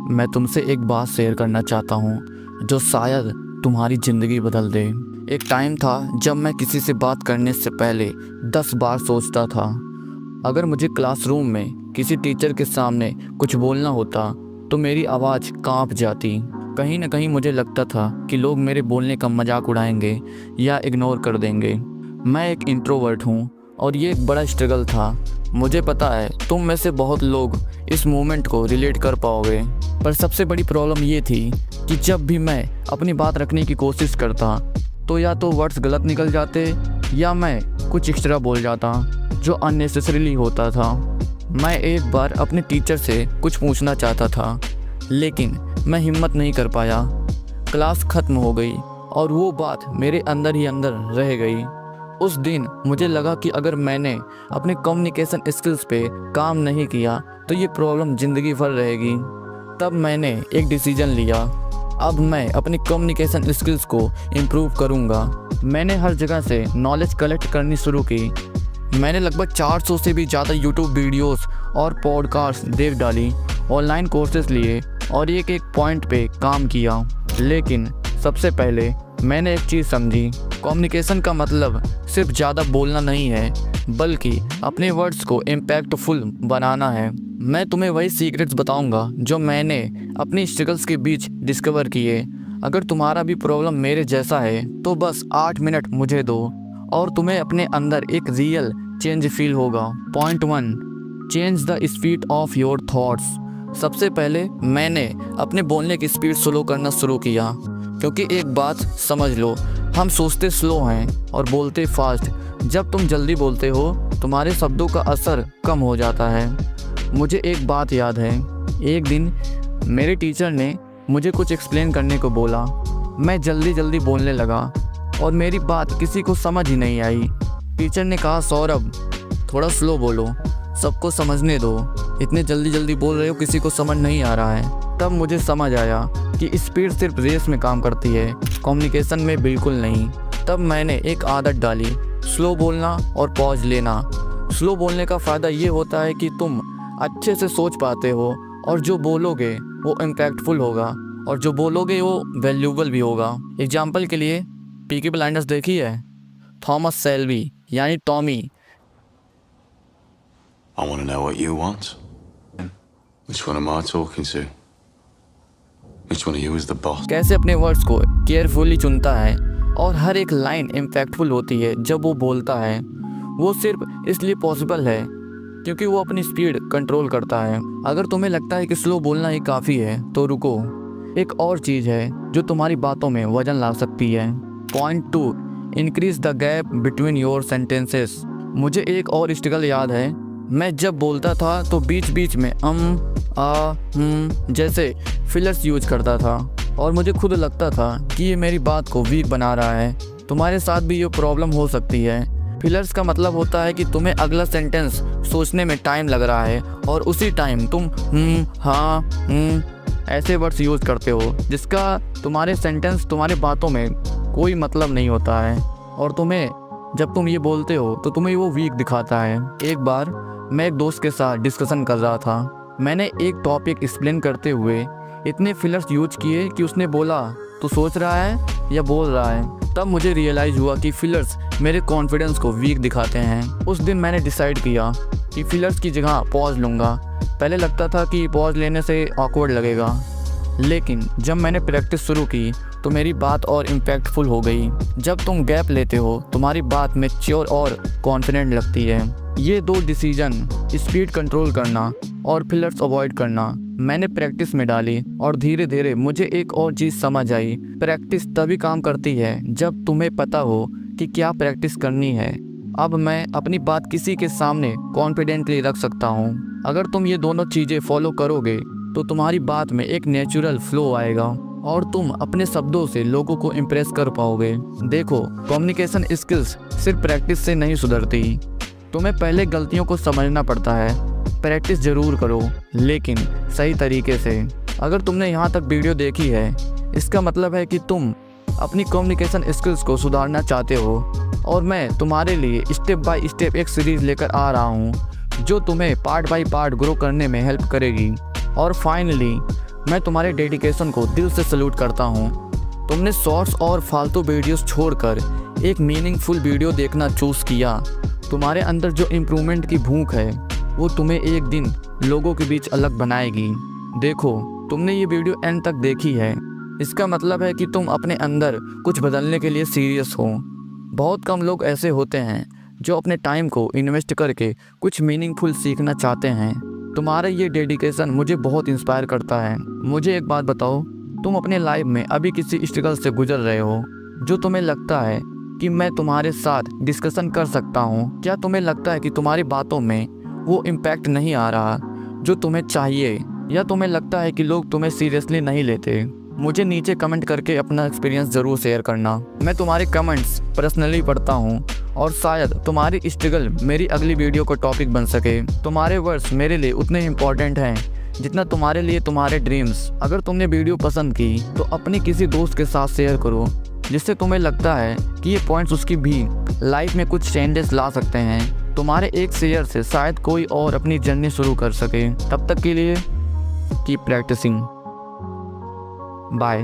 मैं तुमसे एक बात शेयर करना चाहता हूँ जो शायद तुम्हारी ज़िंदगी बदल दे। एक टाइम था जब मैं किसी से बात करने से पहले 10 बार सोचता था। अगर मुझे क्लासरूम में किसी टीचर के सामने कुछ बोलना होता तो मेरी आवाज़ कांप जाती। कहीं ना कहीं मुझे लगता था कि लोग मेरे बोलने का मजाक उड़ाएंगे या इग्नोर कर देंगे। मैं एक इंट्रोवर्ट हूँ और ये एक बड़ा स्ट्रगल था। मुझे पता है तुम में से बहुत लोग इस मोमेंट को रिलेट कर पाओगे। पर सबसे बड़ी प्रॉब्लम ये थी कि जब भी मैं अपनी बात रखने की कोशिश करता तो या तो वर्ड्स गलत निकल जाते या मैं कुछ एक्स्ट्रा बोल जाता जो अननेसेसरीली होता था। मैं एक बार अपने टीचर से कुछ पूछना चाहता था लेकिन मैं हिम्मत नहीं कर पाया। क्लास ख़त्म हो गई और वो बात मेरे अंदर ही अंदर रह गई। उस दिन मुझे लगा कि अगर मैंने अपने कम्युनिकेशन स्किल्स पे काम नहीं किया तो ये प्रॉब्लम ज़िंदगी भर रहेगी। तब मैंने एक डिसीजन लिया। अब मैं अपनी कम्युनिकेशन स्किल्स को इम्प्रूव करूँगा। मैंने हर जगह से नॉलेज कलेक्ट करनी शुरू की। मैंने लगभग 400 से भी ज़्यादा यूट्यूब वीडियोस और पॉडकास्ट देख डाली, ऑनलाइन कोर्सेज लिए और एक एक पॉइंट पे काम किया। लेकिन सबसे पहले मैंने एक चीज़ समझी, कम्युनिकेशन का मतलब सिर्फ ज़्यादा बोलना नहीं है बल्कि अपने वर्ड्स को इम्पैक्टफुल बनाना है। मैं तुम्हें वही सीक्रेट्स बताऊंगा जो मैंने अपनी स्ट्रगल्स के बीच डिस्कवर किए। अगर तुम्हारा भी प्रॉब्लम मेरे जैसा है तो बस 8 मिनट मुझे दो और तुम्हें अपने अंदर एक रियल चेंज फील होगा। Point 1, change the speed of your thoughts. सबसे पहले मैंने अपने बोलने की स्पीड स्लो करना शुरू किया, क्योंकि एक बात समझ लो, हम सोचते स्लो हैं और बोलते फास्ट। जब तुम जल्दी बोलते हो तुम्हारे शब्दों का असर कम हो जाता है। मुझे एक बात याद है, एक दिन मेरे टीचर ने मुझे कुछ एक्सप्लेन करने को बोला। मैं जल्दी जल्दी बोलने लगा और मेरी बात किसी को समझ ही नहीं आई। टीचर ने कहा, सौरभ थोड़ा स्लो बोलो, सबको समझने दो, इतने जल्दी जल्दी बोल रहे हो, किसी को समझ नहीं आ रहा है। तब मुझे समझ आया कि स्पीड सिर्फ रेस में काम करती है, कम्युनिकेशन में बिल्कुल नहीं। तब मैंने एक आदत डाली, स्लो बोलना और पॉज लेना। स्लो बोलने का फ़ायदा ये होता है कि तुम अच्छे से सोच पाते हो और जो बोलोगे वो इम्पैक्टफुल होगा और जो बोलोगे वो वैल्यूबल भी होगा। एग्जाम्पल के लिए पीकी ब्लाइंडर्स देखी है, थॉमस सेल्बी यानी Tommy. I want to know what you want. Which one am I talking to? Which one of you is the boss? कैसे अपने वर्ड्स को केयरफुली चुनता है और हर एक लाइन इम्पैक्टफुल होती है जब वो बोलता है। वो सिर्फ इसलिए पॉसिबल है क्योंकि वो अपनी स्पीड कंट्रोल करता है। अगर तुम्हें लगता है कि स्लो बोलना ही काफ़ी है तो रुको, एक और चीज़ है जो तुम्हारी बातों में वजन ला सकती है। Point 2, increase the gap between your sentences. मुझे एक और स्ट्रगल याद है। मैं जब बोलता था तो बीच बीच में जैसे फिलर्स यूज करता था और मुझे खुद लगता था कि ये मेरी बात को वीक बना रहा है। तुम्हारे साथ भी ये प्रॉब्लम हो सकती है। फिलर्स का मतलब होता है कि तुम्हें अगला सेंटेंस सोचने में टाइम लग रहा है और उसी टाइम तुम ऐसे वर्ड्स यूज़ करते हो जिसका तुम्हारे सेंटेंस, तुम्हारे बातों में कोई मतलब नहीं होता है और जब तुम ये बोलते हो तो तुम्हें वो वीक दिखाता है। एक बार मैं एक दोस्त के साथ डिस्कशन कर रहा था। मैंने एक टॉपिक एक्सप्लेन करते हुए इतने फिलर्स यूज किए कि उसने बोला, तू सोच रहा है या बोल रहा है। तब मुझे रियलाइज़ हुआ कि फिलर्स मेरे कॉन्फिडेंस को वीक दिखाते हैं। उस दिन मैंने डिसाइड किया कि फिलर्स की जगह पॉज लूँगा। पहले लगता था कि पॉज लेने से ऑकवर्ड लगेगा, लेकिन जब मैंने प्रैक्टिस शुरू की तो मेरी बात और इम्पैक्टफुल हो गई। जब तुम गैप लेते हो तुम्हारी बात मैच्योर और कॉन्फिडेंट लगती है। ये 2 डिसीजन, स्पीड कंट्रोल करना और फिलर्स अवॉइड करना, मैंने प्रैक्टिस में डाली और धीरे धीरे मुझे एक और चीज़ समझ आई। प्रैक्टिस तभी काम करती है जब तुम्हें पता हो कि क्या प्रैक्टिस करनी है। अब मैं अपनी बात किसी के सामने कॉन्फिडेंटली रख सकता हूँ। अगर तुम ये दोनों चीज़ें फॉलो करोगे तो तुम्हारी बात में एक नेचुरल फ्लो आएगा और तुम अपने शब्दों से लोगों को इम्प्रेस कर पाओगे। देखो, कम्युनिकेशन स्किल्स सिर्फ प्रैक्टिस से नहीं सुधरती। तुम्हें पहले गलतियों को समझना पड़ता है। प्रैक्टिस ज़रूर करो लेकिन सही तरीके से। अगर तुमने यहाँ तक वीडियो देखी है इसका मतलब है कि तुम अपनी कम्युनिकेशन स्किल्स को सुधारना चाहते हो और मैं तुम्हारे लिए स्टेप बाय स्टेप एक सीरीज़ लेकर आ रहा हूँ जो तुम्हें पार्ट बाय पार्ट ग्रो करने में हेल्प करेगी। और फाइनली मैं तुम्हारे डेडिकेशन को दिल से सल्यूट करता हूँ। तुमने शॉर्ट्स और फालतू वीडियोस छोड़कर एक मीनिंगफुल वीडियो देखना चूज़ किया। तुम्हारे अंदर जो इम्प्रूवमेंट की भूख है वो तुम्हें एक दिन लोगों के बीच अलग बनाएगी। देखो, तुमने ये वीडियो एंड तक देखी है, इसका मतलब है कि तुम अपने अंदर कुछ बदलने के लिए सीरियस हो। बहुत कम लोग ऐसे होते हैं जो अपने टाइम को इन्वेस्ट करके कुछ मीनिंगफुल सीखना चाहते हैं। तुम्हारा ये डेडिकेशन मुझे बहुत इंस्पायर करता है। मुझे एक बात बताओ, तुम अपने लाइफ में अभी किसी स्ट्रगल से गुजर रहे हो जो तुम्हें लगता है कि मैं तुम्हारे साथ डिस्कशन कर सकता हूँ? क्या तुम्हें लगता है कि तुम्हारी बातों में वो इम्पैक्ट नहीं आ रहा जो तुम्हें चाहिए, या तुम्हें लगता है कि लोग तुम्हें सीरियसली नहीं लेते? मुझे नीचे कमेंट करके अपना एक्सपीरियंस ज़रूर शेयर करना। मैं तुम्हारे कमेंट्स पर्सनली पढ़ता हूँ और शायद तुम्हारी स्ट्रगल मेरी अगली वीडियो का टॉपिक बन सके। तुम्हारे वर्ड्स मेरे लिए उतने इम्पॉर्टेंट हैं जितना तुम्हारे लिए तुम्हारे ड्रीम्स। अगर तुमने वीडियो पसंद की तो अपने किसी दोस्त के साथ शेयर करो जिससे तुम्हें लगता है कि ये पॉइंट्स उसकी भी लाइफ में कुछ चेंजेस ला सकते हैं। तुम्हारे एक शेयर से शायद कोई और अपनी जर्नी शुरू कर सके। तब तक के लिए कीप प्रैक्टिसिंग। बाय।